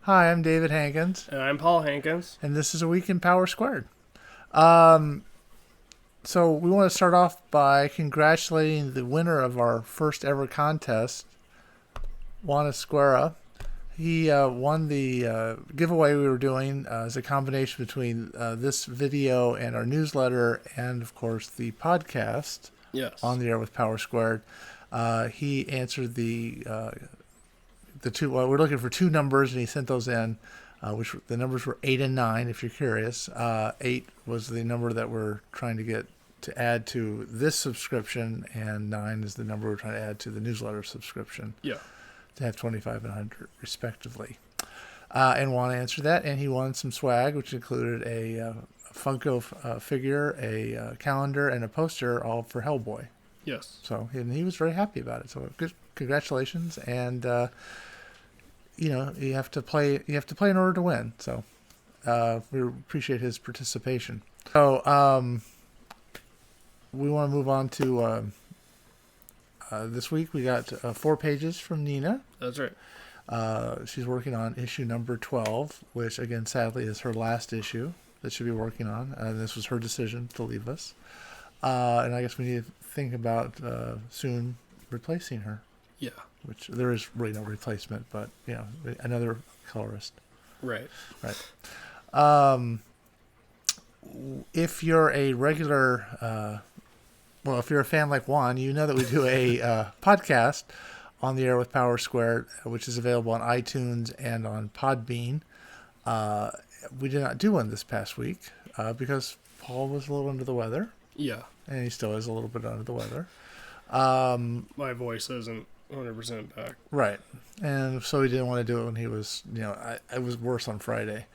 Hi, I'm David Hankins, And I'm Paul Hankins. and this is a week in Power Squared. Um, so we want to start off by congratulating the winner of our first ever contest, Juan Esquera. He won the giveaway we were doing as a combination between this video and our newsletter, and of course the podcast on Yes. the air with Power Squared. He answered the two. Well, we're looking for two numbers, and he sent those in. Which the numbers were 8 and 9. If you're curious, 8 was the number that we're trying to get to add to this subscription, and 9 is the number we're trying to add to the newsletter subscription Yeah. to have 25 and 100 respectively. And Juan answered that, and he won some swag, which included a Funko figure, a calendar, and a poster, all for Hellboy. Yes. So and he was very happy about it. So good, congratulations, and you have to play. You have to play in order to win. So we appreciate his participation. So we want to move on to this week. We got 4 pages from Nina. That's right. She's working on issue number 12, which again, sadly, is her last issue that she'll be working on. This was her decision to leave us, and I guess we need to think about soon replacing her. Yeah. Which there is really no replacement, but another colorist. Right. If you're a regular, if you're a fan like Juan, you know that we do a podcast on the air with Power Squared, which is available on iTunes and on Podbean. We did not do one this past week because Paul was a little under the weather. Yeah. And he still is a little bit under the weather. My voice isn't 100% back. Right. And so we didn't want to do it when he was, I was worse on Friday.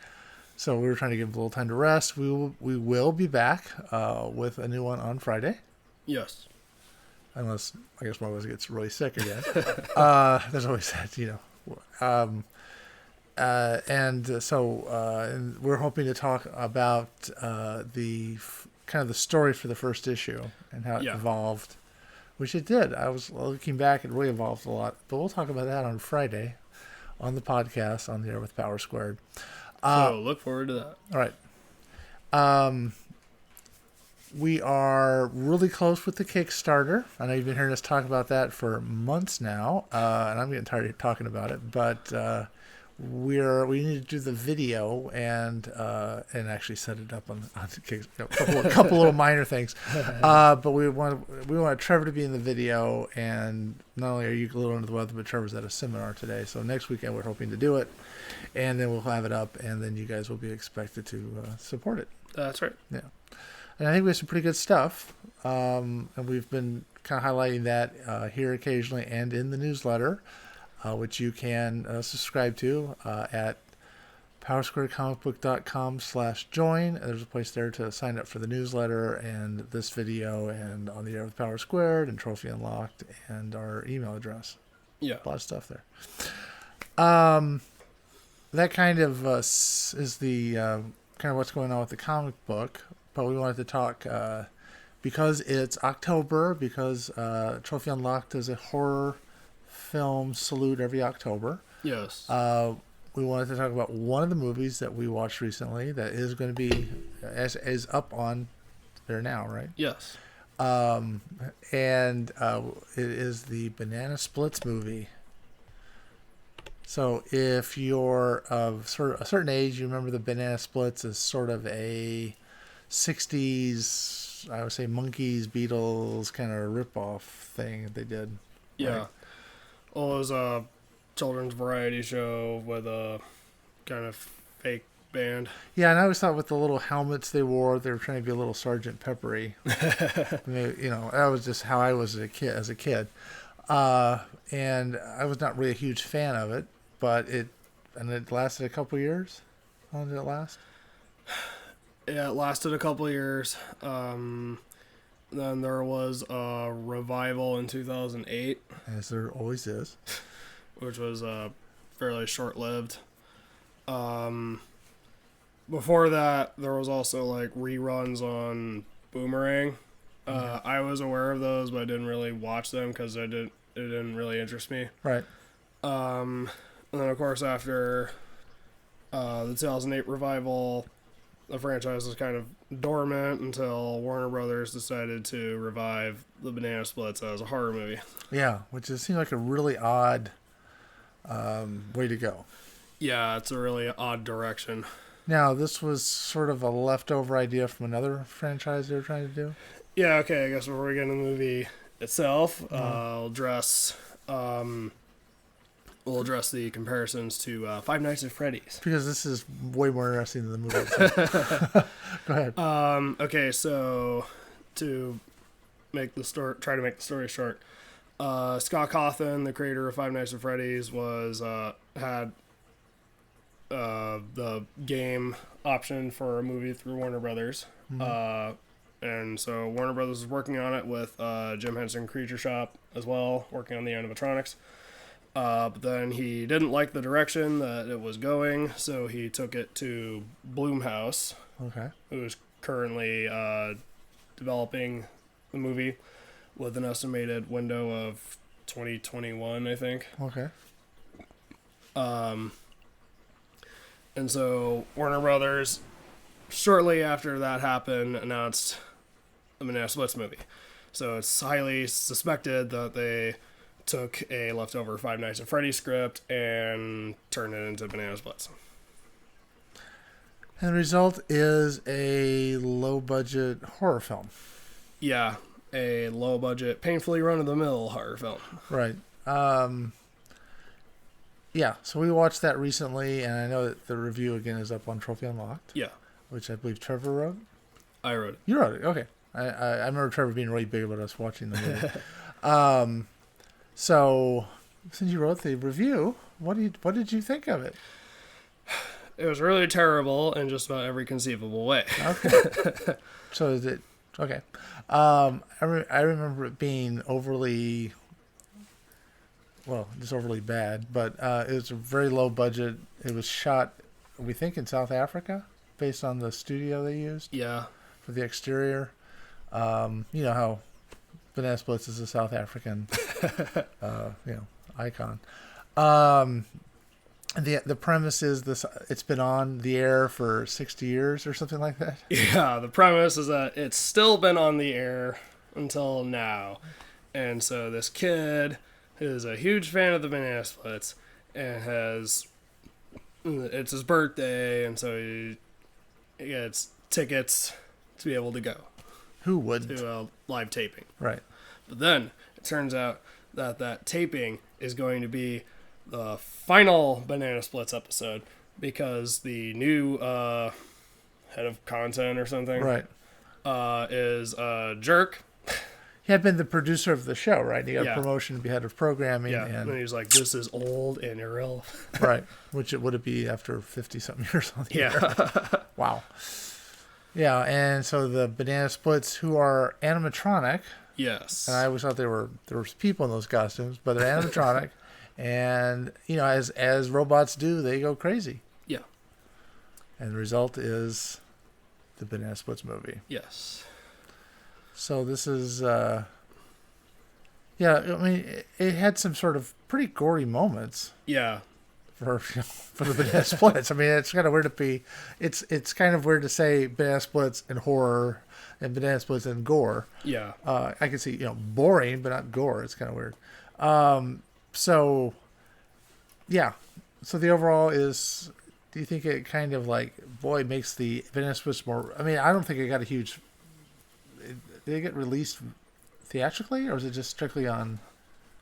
So we were trying to give him a little time to rest. We will be back with a new one on Friday. Yes. Unless, I guess, one of us gets really sick again. There's always that, and we're hoping to talk about the kind of the story for the first issue and how it evolved. Which it did. I was looking back, it really evolved a lot. But we'll talk about that on Friday on the podcast on the air with Power Squared. So look forward to that. All right. We are really close with the Kickstarter. I know you've been hearing us talk about that for months now, and I'm getting tired of talking about it. But we need to do the video and actually set it up on Kickstarter. A couple little minor things, but we want Trevor to be in the video. And not only are you a little under the weather, but Trevor's at a seminar today. So next weekend we're hoping to do it, and then we'll have it up, and then you guys will be expected to support it. That's right. Yeah. And I think we have some pretty good stuff, and we've been kind of highlighting that here occasionally and in the newsletter, which you can subscribe to at powersquaredcomicbook.com/join. There's a place there to sign up for the newsletter and this video and on the air with Power Squared and Trophy Unlocked and our email address. Yeah. A lot of stuff there. That kind of is the kind of what's going on with the comic book. But we wanted to talk because it's October, because Trophy Unlocked is a horror film salute every October. Yes. We wanted to talk about one of the movies that we watched recently that is going to be is up on there now, right? Yes. And it is the Banana Splits movie. So if you're of sort of a certain age, you remember the Banana Splits as sort of a 60s, I would say, Monkees, Beatles kind of rip-off thing that they did. Yeah. Right? Well, it was a children's variety show with a kind of fake band. Yeah, and I always thought with the little helmets they wore, they were trying to be a little Sergeant Peppery. That was just how I was as a kid. And I was not really a huge fan of it, but it lasted a couple years. How long did it last? Yeah, it lasted a couple of years. Then there was a revival in 2008. As there always is. Which was fairly short-lived. Before that, there was also like reruns on Boomerang. I was aware of those, but I didn't really watch them because it didn't really interest me. Right. And then, of course, after The 2008 revival, the franchise was kind of dormant until Warner Brothers decided to revive the Banana Splits as a horror movie. Yeah, which seemed like a really odd way to go. Yeah, it's a really odd direction. Now, this was sort of a leftover idea from another franchise they were trying to do. Yeah, okay, I guess before we get into the movie itself, we'll address the comparisons to Five Nights at Freddy's. Because this is way more interesting than the movie itself. Go ahead. Okay, so to try to make the story short, Scott Cawthon, the creator of Five Nights at Freddy's, had the game option for a movie through Warner Brothers. And so Warner Brothers was working on it with Jim Henson Creature Shop as well, working on the animatronics. But then he didn't like the direction that it was going, so he took it to Blumhouse, Okay. who's currently developing the movie with an estimated window of 2021, I think. Okay. And so Warner Brothers, shortly after that happened, announced the Banana Splits movie. So it's highly suspected that they took a leftover Five Nights at Freddy's script and turned it into Banana Splits. And the result is a low-budget horror film. Yeah, a low-budget, painfully run-of-the-mill horror film. Right. Yeah, so we watched that recently, and I know that the review, again, is up on Trophy Unlocked, Yeah, which I believe Trevor wrote. I wrote it. You wrote it, okay. I remember Trevor being really big about us watching the movie. So, since you wrote the review, what did you think of it? It was really terrible in just about every conceivable way. Okay. So is it okay? I remember it being overly, just overly bad. But it was a very low budget. It was shot, we think, in South Africa, based on the studio they used Yeah. for the exterior. You know how Banana Splits is a South African, icon. The premise is this: it's been on the air for 60 years or something like that. Yeah, the premise is that it's still been on the air until now. And so this kid is a huge fan of the Banana Splits and it's his birthday, and so he gets tickets to be able to go Who wouldn't? to a live taping. Right. But then it turns out that taping is going to be the final Banana Splits episode because the new head of content or something Right. is a jerk. He had been the producer of the show, right? He got Yeah. a promotion to be head of programming. Yeah, and And he's like, this is old and irrelevant. right. Which it would it be after 50-something years on the air. Yeah. Wow. Yeah, and so the Banana Splits, who are animatronic, Yes. and I always thought there was people in those costumes, but they're animatronic, and as robots do, they go crazy. Yeah. And the result is the Banana Splits movie. Yes. So this is, I mean, it had some sort of pretty gory moments Yeah. for the Banana Splits. I mean, it's kind of weird to be, it's kind of weird to say Banana Splits and horror and Banana Splits and gore. Yeah. I can see, boring, but not gore. It's kind of weird. So the overall is, do you think it kind of makes the Banana Splits more, I mean, I don't think it got a huge, did it get released theatrically, or is it just strictly on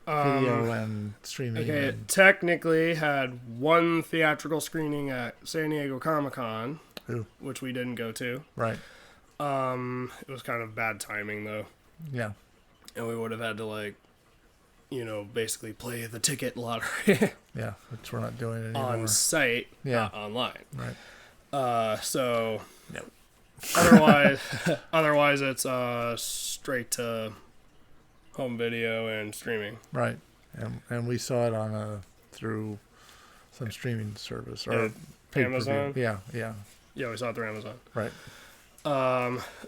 video and streaming? Okay, it technically had one theatrical screening at San Diego Comic-Con, which we didn't go to. Right. It was kind of bad timing, though. Yeah. And we would have had to, basically play the ticket lottery Yeah, which we're not doing anymore. on site, Yeah. not online. Right. So No. otherwise it's straight to home video and streaming. Right. And we saw it through some streaming service or pay-per-view. Amazon? Yeah, yeah. Yeah, we saw it through Amazon. Right.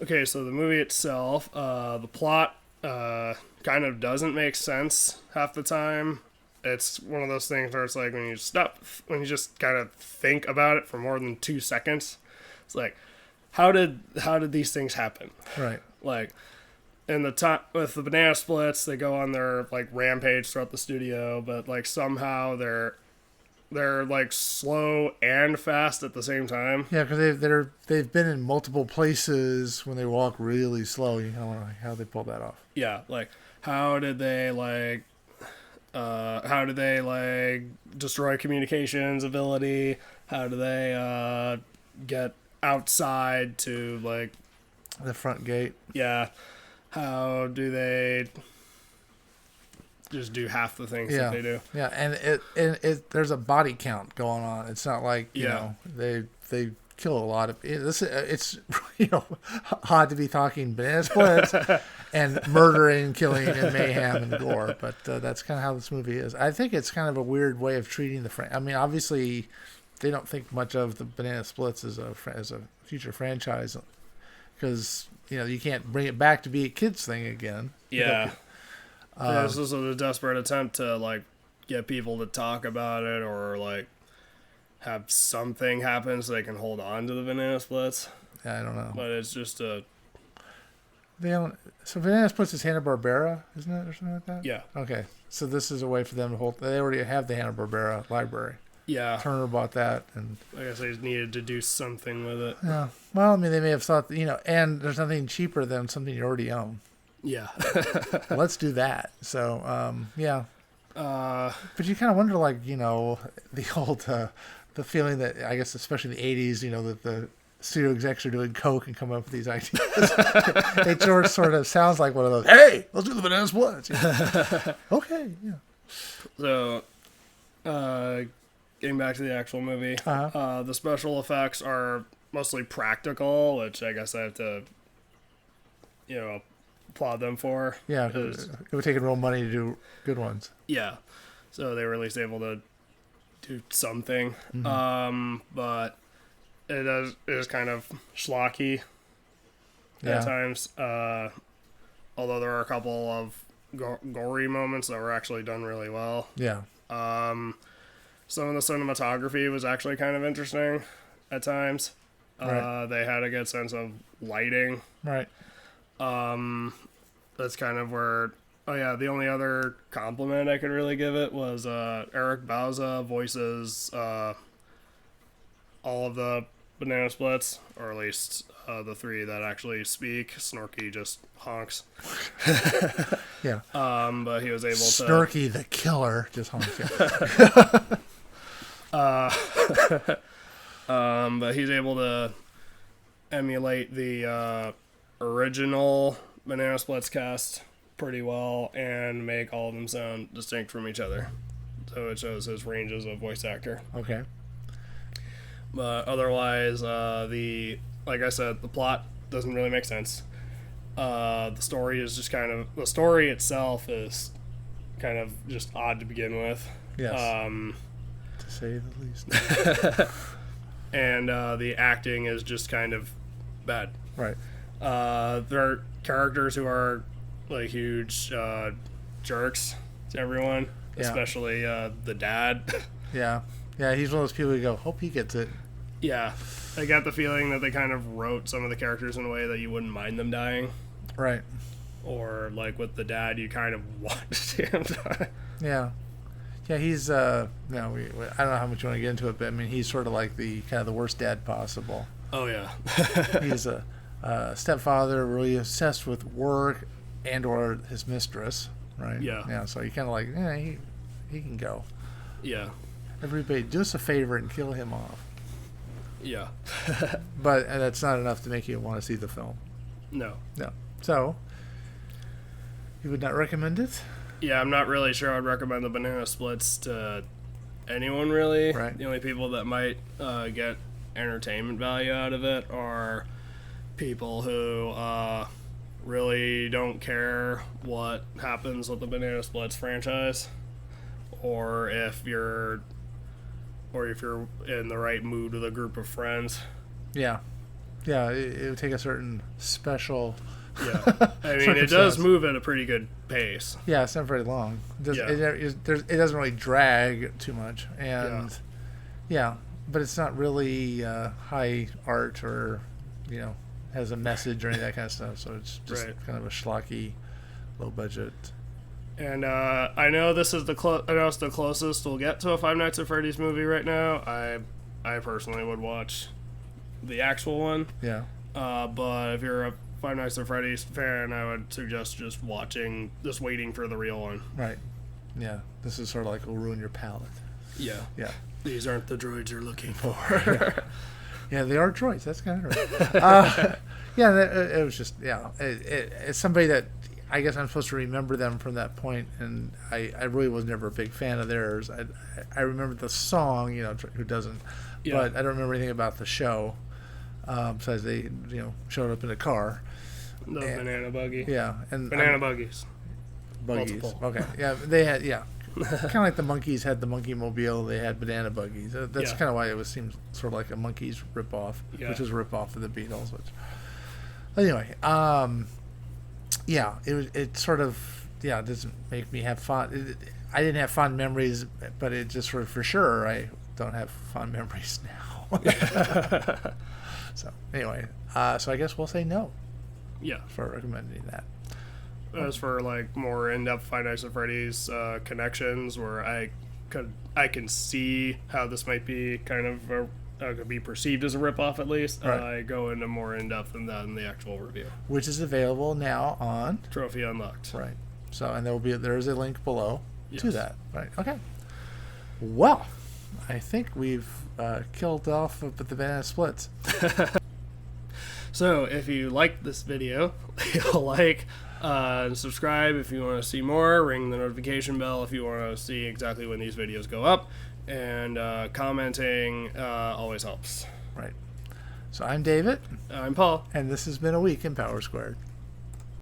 Okay, so the movie itself, the plot kind of doesn't make sense half the time. it's one of those things where it's like when you just kind of think about it for more than 2 seconds, it's like, how did these things happen? Right. Like, in the top with the banana splits, they go on their like rampage throughout the studio, but like somehow they're like slow and fast at the same time. Yeah, because they've been in multiple places when they walk really slow. You know how they pull that off. Yeah, like how did they destroy communications ability? How do they get outside to like The front gate. yeah? How do they just do half the things that they do? Yeah, and it there's a body count going on. It's not like you know they kill a lot of it's odd to be talking banana splits and murdering, killing, and mayhem and gore, but that's kind of how this movie is. I think it's kind of a weird way of treating the I mean, obviously, they don't think much of the banana splits as a future franchise because you can't bring it back to be a kids thing again. Yeah. This was a desperate attempt to like get people to talk about it or like have something happen so they can hold on to the banana splits. I don't know. But it's just a... So Banana Splits is Hanna-Barbera, isn't it, or something like that? Yeah. Okay. So this is a way for them to hold... They already have the Hanna-Barbera library. Yeah. Turner bought that. And I guess they needed to do something with it. yeah. Well, I mean, they may have thought, and there's nothing cheaper than something you already own. Yeah. Let's do that. So, yeah. But you kind of wonder, like, the old... the feeling that, I guess, especially in the 80s, that the studio execs are doing coke and come up with these ideas. It sort of sounds like one of those, hey, let's do the banana splits. Okay, yeah. So, getting back to the actual movie, the special effects are mostly practical, which I guess I have to, applaud them for. Yeah, it would take real money to do good ones. Yeah. So they were at least able to do something. But it is kind of schlocky at times. Although there are a couple of gory moments that were actually done really well. Yeah. Some of the cinematography was actually kind of interesting at times. Right. They had a good sense of lighting. Right. That's kind of where... Oh yeah, the only other compliment I could really give it was Eric Bauza voices all of the banana splits, or at least the 3 that actually speak. Snorky just honks. Yeah. But he was able to... Snorky the killer just honks. But he's able to emulate the original Banana Splits cast pretty well and make all of them sound distinct from each other. So it shows his ranges of voice actor. Okay. But otherwise, like I said, the plot doesn't really make sense. The story is just the story itself is kind of just odd to begin with. Yes. To say the least. And the acting is just kind of bad. Right. There are characters who are like huge jerks to everyone, especially the dad. Yeah, he's one of those people who go, hope he gets it. Yeah, I got the feeling that they kind of wrote some of the characters in a way that you wouldn't mind them dying. Right. Or like with the dad, you kind of want to see him die. Yeah. Yeah, he's I don't know how much you want to get into it, but I mean, he's sort of like the kind of the worst dad possible. Oh yeah. He's a stepfather, really obsessed with work and or his mistress, right? Yeah. Yeah, so you kind of like, he can go. Yeah. Everybody, do us a favor and kill him off. Yeah. But that's not enough to make you want to see the film. No. So, you would not recommend it? Yeah, I'm not really sure I'd recommend the Banana Splits to anyone, really. Right. The only people that might get entertainment value out of it are people who really don't care what happens with the Banana Splits franchise, or if you're in the right mood with a group of friends. Yeah. It would take a certain special Yeah. I mean, it does move at a pretty good pace. Yeah, it's not very long. It doesn't really drag too much. And, yeah, but it's not really high art or, has a message or any of that kind of stuff. So it's just kind of a schlocky, low budget. And I know this is the closest we'll get to a Five Nights at Freddy's movie right now. I personally would watch the actual one. Yeah. But if you're a Five Nights at Freddy's fan, I would suggest just waiting for the real one. Right. Yeah. This is sort of like will ruin your palate. Yeah. Yeah. These aren't the droids you're looking for. Yeah, they are droids. That's kind of right. It was just, it's somebody that I guess I'm supposed to remember them from that point, and I really was never a big fan of theirs. I remember the song, who doesn't, but I don't remember anything about the show, besides they, showed up in a car. The banana buggy. Yeah. And banana buggies. Buggies. Multiple. Okay. Yeah, they had, kind of like the Monkees had the Monkey Mobile, they had banana buggies. That's kind of why it seems sort of like a Monkees ripoff, which is a ripoff of the Beatles. Which, anyway, it sort of, doesn't make me have fun. I didn't have fond memories, but it just sort of, for sure, I don't have fond memories now. So, anyway, so I guess we'll say no. Yeah. For recommending that. As for like more in-depth Five Nights at Freddy's connections, where I can see how this might be kind of could be perceived as a ripoff, at least. Right. I go into more in-depth than that in the actual review, which is available now on Trophy Unlocked. Right. So, and there is a link below to that. Right. Okay. Well, I think we've killed off the banana splits. So, if you liked this video, like. Subscribe if you want to see more. Ring the notification bell if you want to see exactly when these videos go up. And commenting always helps. Right. So I'm David. I'm Paul. And this has been a week in Power Squared.